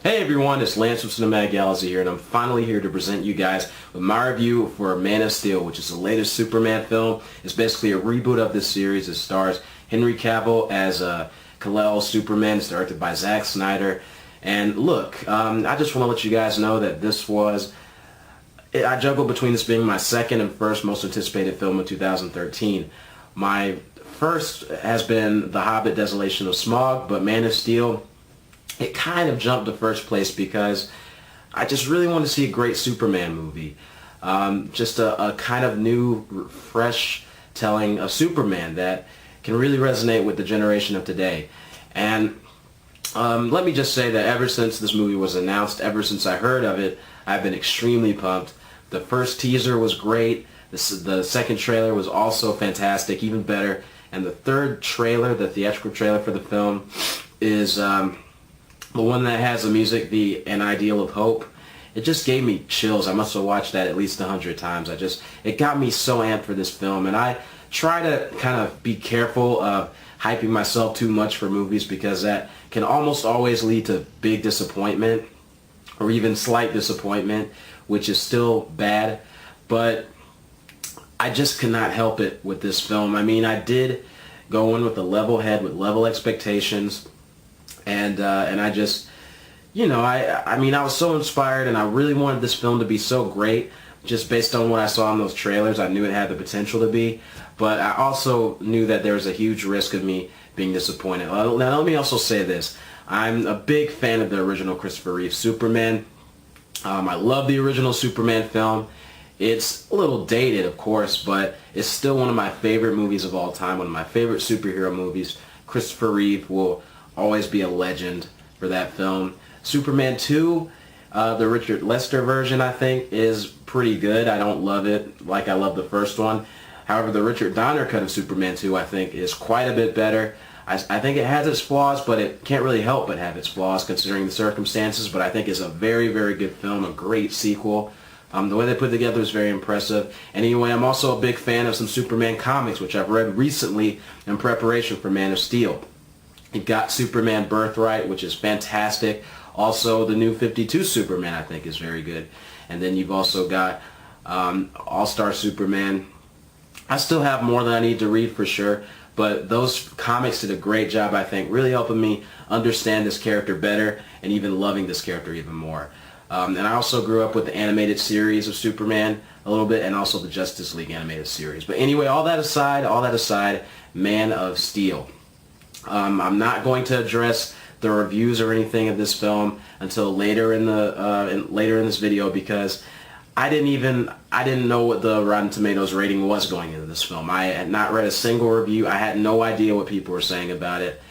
Hey everyone, it's Lance from Cinematic Galaxy here, and I'm finally here to present you guys with my review for Man of Steel, which is the latest Superman film. It's basically a reboot of this series. It stars Henry Cavill as Kal-El Superman. It's directed by Zack Snyder. And look, I just want to let you guys know that this was... I juggle between this being my second and first most anticipated film of 2013. My first has been The Hobbit: Desolation of Smaug, but Man of Steel, it kind of jumped to first place because I just really want to see a great Superman movie. Just a kind of new, fresh telling of Superman that can really resonate with the generation of today. And let me just say that ever since this movie was announced, ever since I heard of it, I've been extremely pumped. The first teaser was great. The second trailer was also fantastic, even better. And the third trailer, the theatrical trailer for the film, is... the one that has the music, An Ideal of Hope. It just gave me chills. I must have watched that at least 100 times. It got me so amped for this film. And I try to kind of be careful of hyping myself too much for movies because that can almost always lead to big disappointment or even slight disappointment, which is still bad. But I just cannot help it with this film. I mean, I did go in with a level head, with level expectations. And I just, you know, I mean, I was so inspired and I really wanted this film to be so great just based on what I saw in those trailers. I knew it had the potential to be, but I also knew that there was a huge risk of me being disappointed. Now, let me also say this. I'm a big fan of the original Christopher Reeve Superman. I love the original Superman film. It's a little dated, of course, but it's still one of my favorite movies of all time, one of my favorite superhero movies. Christopher Reeve will always be a legend for that film. Superman 2, the Richard Lester version, I think, is pretty good. I don't love it like I love the first one. However, the Richard Donner cut of Superman 2, I think, is quite a bit better. I think it has its flaws, but it can't really help but have its flaws considering the circumstances, but I think it's a very, very good film, a great sequel. The way they put it together is very impressive. Anyway, I'm also a big fan of some Superman comics, which I've read recently in preparation for Man of Steel. You've got Superman Birthright, which is fantastic. Also, the new 52 Superman, I think, is very good. And then you've also got All-Star Superman. I still have more than I need to read for sure, but those comics did a great job, I think, really helping me understand this character better and even loving this character even more. And I also grew up with the animated series of Superman a little bit and also the Justice League animated series. But anyway, all that aside, Man of Steel. I'm not going to address the reviews or anything of this film until later in this video because I didn't know what the Rotten Tomatoes rating was going into this film. I had not read a single review. I had no idea what people were saying about it.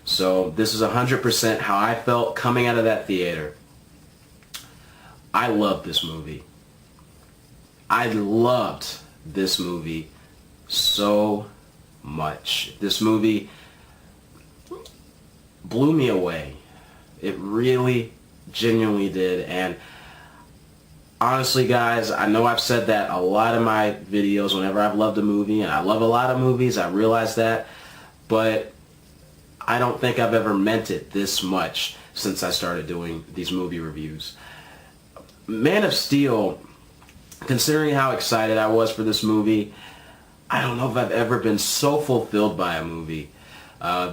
So this is 100% how I felt coming out of that theater. I loved this movie. I loved this movie so much. This movie blew me away. It really, genuinely did. And honestly, guys, I know I've said that a lot in my videos whenever I've loved a movie, and I love a lot of movies, I realize that, but I don't think I've ever meant it this much since I started doing these movie reviews. Man of Steel, considering how excited I was for this movie, I don't know if I've ever been so fulfilled by a movie.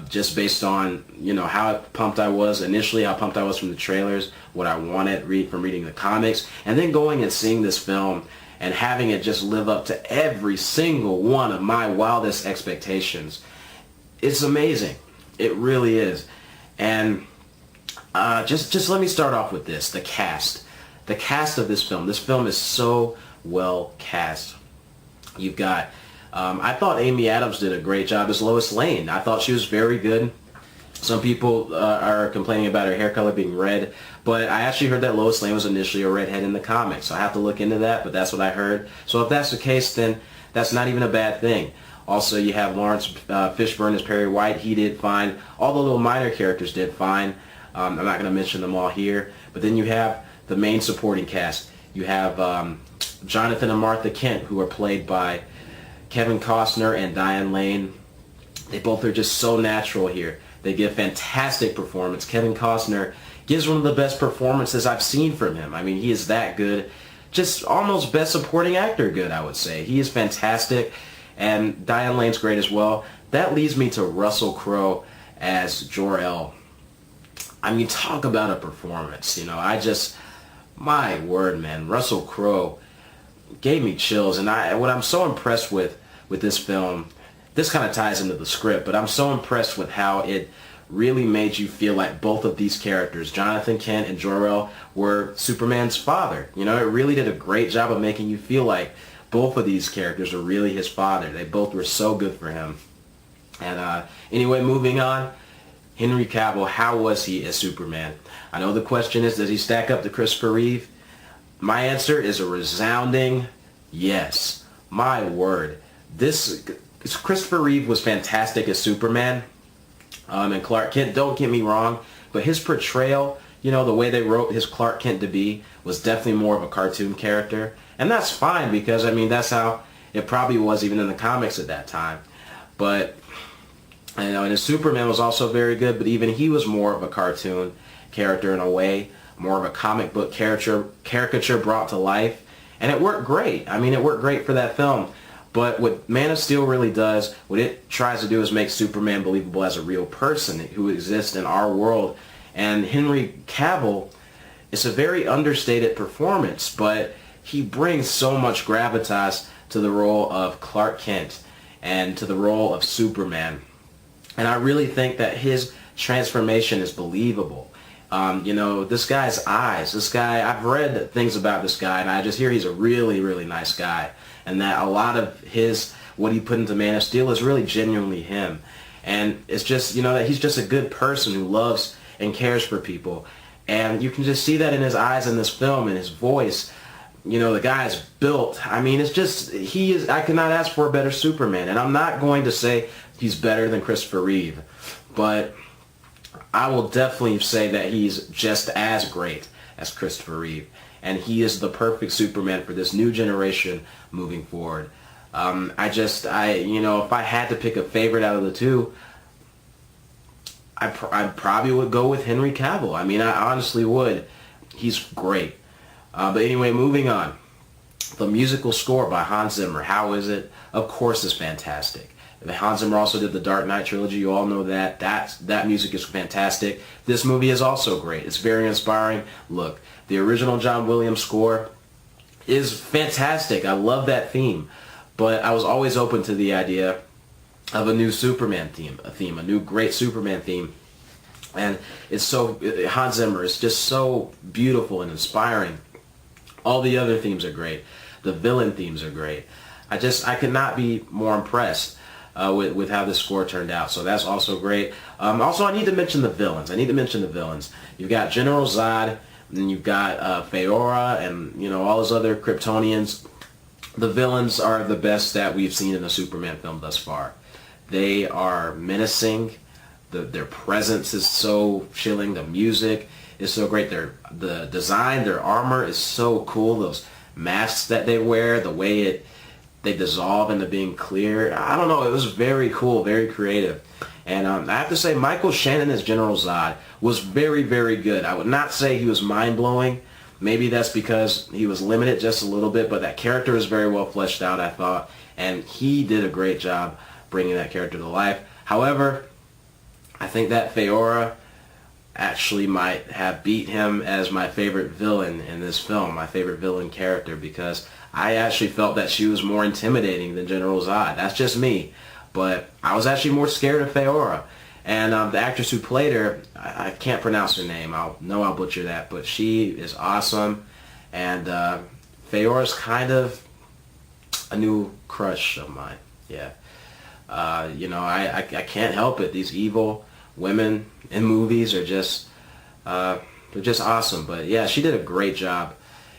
Just based on, you know, how pumped I was initially, how pumped I was from the trailers, what I wanted from reading the comics, and then going and seeing this film and having it just live up to every single one of my wildest expectations. It's amazing. It really is. And just let me start off with this, the cast. The cast of this film. This film is so well cast. You've got... I thought Amy Adams did a great job as Lois Lane. I thought she was very good. Some people are complaining about her hair color being red, but I actually heard that Lois Lane was initially a redhead in the comics, so I have to look into that, but that's what I heard. So if that's the case, then that's not even a bad thing. Also, you have Lawrence Fishburne as Perry White. He did fine. All the little minor characters did fine. I'm not going to mention them all here, but then you have the main supporting cast. You have Jonathan and Martha Kent, who are played by Kevin Costner and Diane Lane. They both are just so natural here. They give fantastic performance. Kevin Costner gives one of the best performances I've seen from him. I mean, he is that good. Just almost best supporting actor good, I would say. He is fantastic, and Diane Lane's great as well. That leads me to Russell Crowe as Jor-El. I mean, talk about a performance. You know, my word, man, Russell Crowe gave me chills, and what I'm so impressed with this film, this kind of ties into the script, but I'm so impressed with how it really made you feel like both of these characters, Jonathan Kent and Jor-El, were Superman's father. You know, it really did a great job of making you feel like both of these characters were really his father. They both were so good for him. And anyway, moving on, Henry Cavill, how was he as Superman? I know the question is, does he stack up to Christopher Reeve? My answer is a resounding yes. My word. Christopher Reeve was fantastic as Superman and Clark Kent. Don't get me wrong, but his portrayal, you know, the way they wrote his Clark Kent to be was definitely more of a cartoon character. And that's fine because, I mean, that's how it probably was even in the comics at that time. But, you know, and his Superman was also very good, but even he was more of a cartoon character in a way, more of a comic book caricature brought to life. And it worked great. I mean, it worked great for that film. But what Man of Steel really does, what it tries to do is make Superman believable as a real person who exists in our world. And Henry Cavill, it's a very understated performance, but he brings so much gravitas to the role of Clark Kent and to the role of Superman. And I really think that his transformation is believable. You know, this guy's eyes, I've read things about this guy, and I just hear he's a really, really nice guy. And that a lot of what he put into Man of Steel is really genuinely him. And it's just, you know, that he's just a good person who loves and cares for people. And you can just see that in his eyes in this film and his voice. You know, the guy is built. I mean, it's just, I cannot ask for a better Superman. And I'm not going to say he's better than Christopher Reeve, but I will definitely say that he's just as great as Christopher Reeve. And he is the perfect Superman for this new generation moving forward. You know, if I had to pick a favorite out of the two, I probably would go with Henry Cavill. I mean, I honestly would. He's great. But anyway, moving on. The musical score by Hans Zimmer, how is it? Of course it's fantastic. Hans Zimmer also did the Dark Knight trilogy. You all know that. That music is fantastic. This movie is also great. It's very inspiring. Look, the original John Williams score is fantastic. I love that theme. But I was always open to the idea of a new Superman theme, a new great Superman theme. And Hans Zimmer is just so beautiful and inspiring. All the other themes are great. The villain themes are great. I could not be more impressed with how this score turned out. So that's also great. Also, I need to mention the villains. You've got General Zod, and you've got Feora, and, you know, all those other Kryptonians. The villains are the best that we've seen in a Superman film thus far. They are menacing. Their presence is so chilling. The music is so great. The design, their armor is so cool. Those masks that they wear, the way they dissolve into being clear. I don't know. It was very cool, very creative. And I have to say, Michael Shannon as General Zod was very, very good. I would not say he was mind-blowing. Maybe that's because he was limited just a little bit, but that character is very well fleshed out, I thought. And he did a great job bringing that character to life. However, I think that Feora actually might have beat him as my favorite villain in this film, my favorite villain character, because I actually felt that she was more intimidating than General Zod. That's just me. But I was actually more scared of Feora. And the actress who played her, I can't pronounce her name. I'll butcher that. But she is awesome. And Feora's kind of a new crush of mine. Yeah. You know, I can't help it. These evil, women in movies are just they're just awesome. But yeah, she did a great job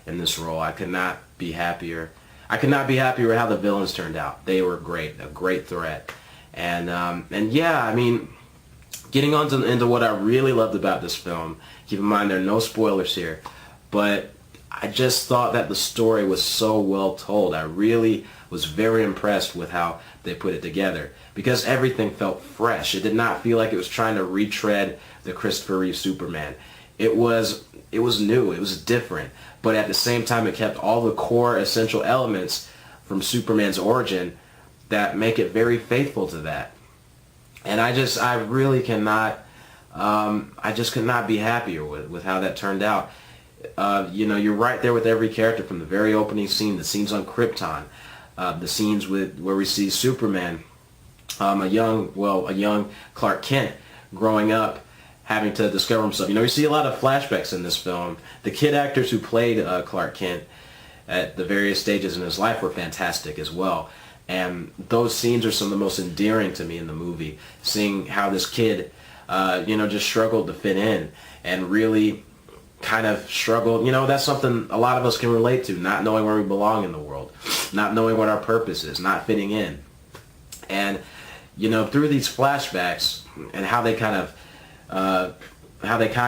in this role. I could not be happier. I could not be happier with how the villains turned out. They were great, a great threat. And yeah, I mean, getting on into what I really loved about this film, keep in mind there are no spoilers here, but I just thought that the story was so well told. I really was very impressed with how they put it together because everything felt fresh. It did not feel like it was trying to retread the Christopher Reeve Superman. It was new, it was different, but at the same time it kept all the core essential elements from Superman's origin that make it very faithful to that. And I really cannot, I just could not be happier with how that turned out. You know, you're right there with every character from the very opening scene, the scenes on Krypton, the scenes where we see Superman, a young Clark Kent growing up, having to discover himself. You know, you see a lot of flashbacks in this film. The kid actors who played Clark Kent at the various stages in his life were fantastic as well. And those scenes are some of the most endearing to me in the movie, seeing how this kid, you know, just struggled to fit in and really kind of struggled. You know, that's something a lot of us can relate to, not knowing where we belong in the world, not knowing what our purpose is, not fitting in. And, you know, through these flashbacks and how they kind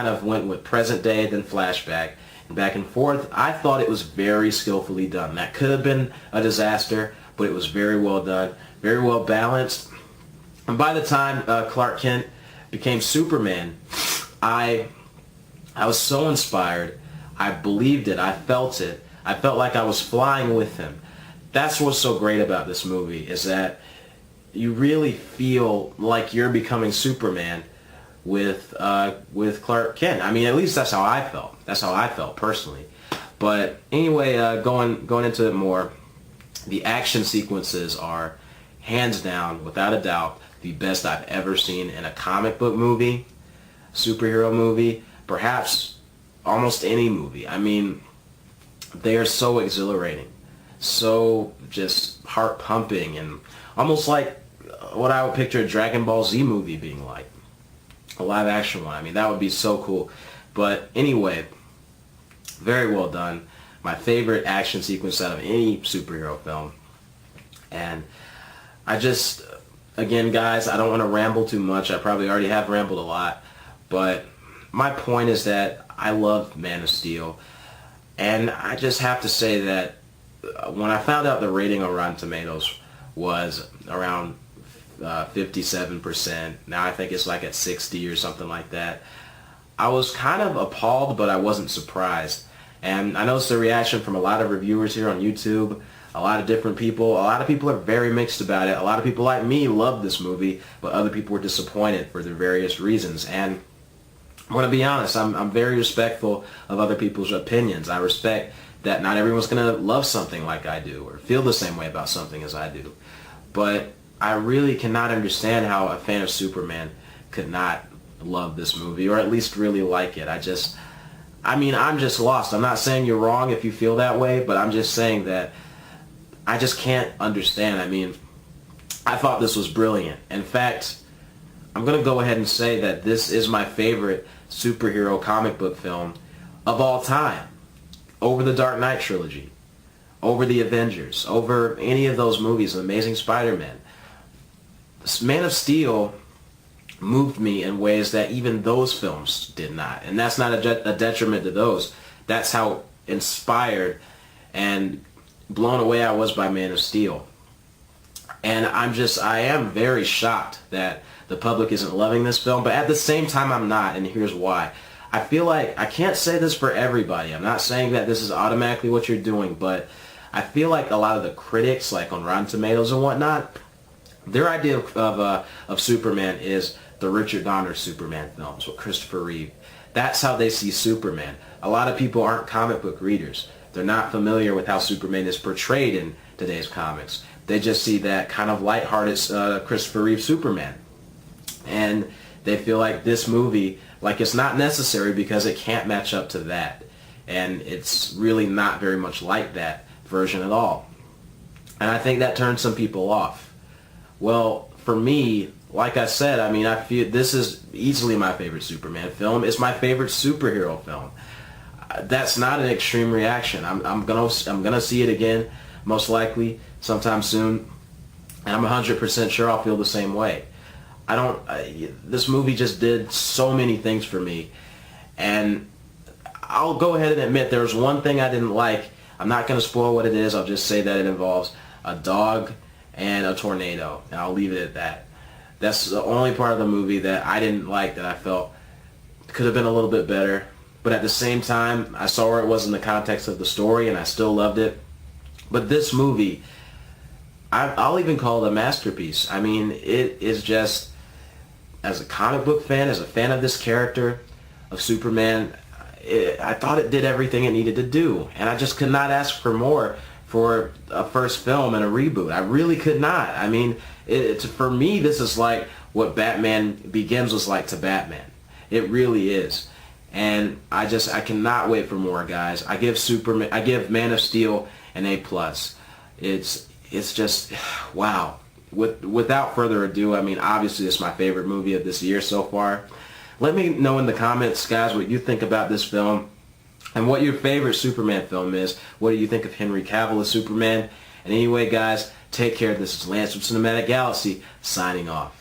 of went with present day, then flashback, and back and forth, I thought it was very skillfully done. That could have been a disaster, but it was very well done, very well balanced. And by the time Clark Kent became Superman, I was so inspired. I believed it. I felt it. I felt like I was flying with him. That's what's so great about this movie, is that you really feel like you're becoming Superman with Clark Kent. I mean, at least that's how I felt. That's how I felt personally. But anyway, going into it more, the action sequences are hands down, without a doubt, the best I've ever seen in a comic book movie, superhero movie, perhaps almost any movie. I mean, they are so exhilarating, so just heart pumping, and almost like what I would picture a Dragon Ball Z movie being like. A live action one. I mean, that would be so cool. But anyway, very well done. My favorite action sequence out of any superhero film. And I just, again, guys, I don't want to ramble too much. I probably already have rambled a lot. But my point is that I love Man of Steel. And I just have to say that when I found out the rating on Rotten Tomatoes was around 57%. Now I think it's like at 60 or something like that. I was kind of appalled, but I wasn't surprised. And I noticed the reaction from a lot of reviewers here on YouTube, a lot of different people. A lot of people are very mixed about it. A lot of people like me loved this movie, but other people were disappointed for their various reasons. And I want to be honest, I'm very respectful of other people's opinions. I respect that not everyone's going to love something like I do or feel the same way about something as I do. But I really cannot understand how a fan of Superman could not love this movie, or at least really like it. I'm just lost. I'm not saying you're wrong if you feel that way, but I'm just saying that I just can't understand. I mean, I thought this was brilliant. In fact, I'm going to go ahead and say that this is my favorite superhero comic book film of all time, over the Dark Knight trilogy, over the Avengers, over any of those movies, Amazing Spider-Man. Man of Steel moved me in ways that even those films did not. And that's not a detriment to those. That's how inspired and blown away I was by Man of Steel. And I am very shocked that the public isn't loving this film, but at the same time I'm not, and here's why. I feel like, I can't say this for everybody. I'm not saying that this is automatically what you're doing, but I feel like a lot of the critics, like on Rotten Tomatoes and whatnot, their idea of Superman is the Richard Donner Superman films with Christopher Reeve. That's how they see Superman. A lot of people aren't comic book readers. They're not familiar with how Superman is portrayed in today's comics. They just see that kind of lighthearted Christopher Reeve Superman. And they feel like this movie, like it's not necessary because it can't match up to that. And it's really not very much like that version at all. And I think that turns some people off. Well, for me, like I said, I mean, I feel this is easily my favorite Superman film. It's my favorite superhero film. That's not an extreme reaction. I'm gonna see it again, most likely sometime soon, and I'm 100% sure I'll feel the same way. This movie just did so many things for me, and I'll go ahead and admit there was one thing I didn't like. I'm not going to spoil what it is. I'll just say that it involves a dog and a tornado, and I'll leave it at that. That's the only part of the movie that I didn't like, that I felt could have been a little bit better. But at the same time, I saw where it was in the context of the story, and I still loved it. But this movie, I'll even call it a masterpiece. I mean, it is just, as a comic book fan, as a fan of this character, of Superman, I thought it did everything it needed to do. And I just could not ask for more for a first film and a reboot. I really could not. I mean, for me, this is like what Batman Begins was like to Batman. It really is. And I cannot wait for more, guys. I give Man of Steel an A+. It's just, wow. Without further ado, I mean, obviously it's my favorite movie of this year so far. Let me know in the comments, guys, what you think about this film and what your favorite Superman film is. What do you think of Henry Cavill as Superman? And anyway, guys, take care. This is Lance from Cinematic Galaxy, signing off.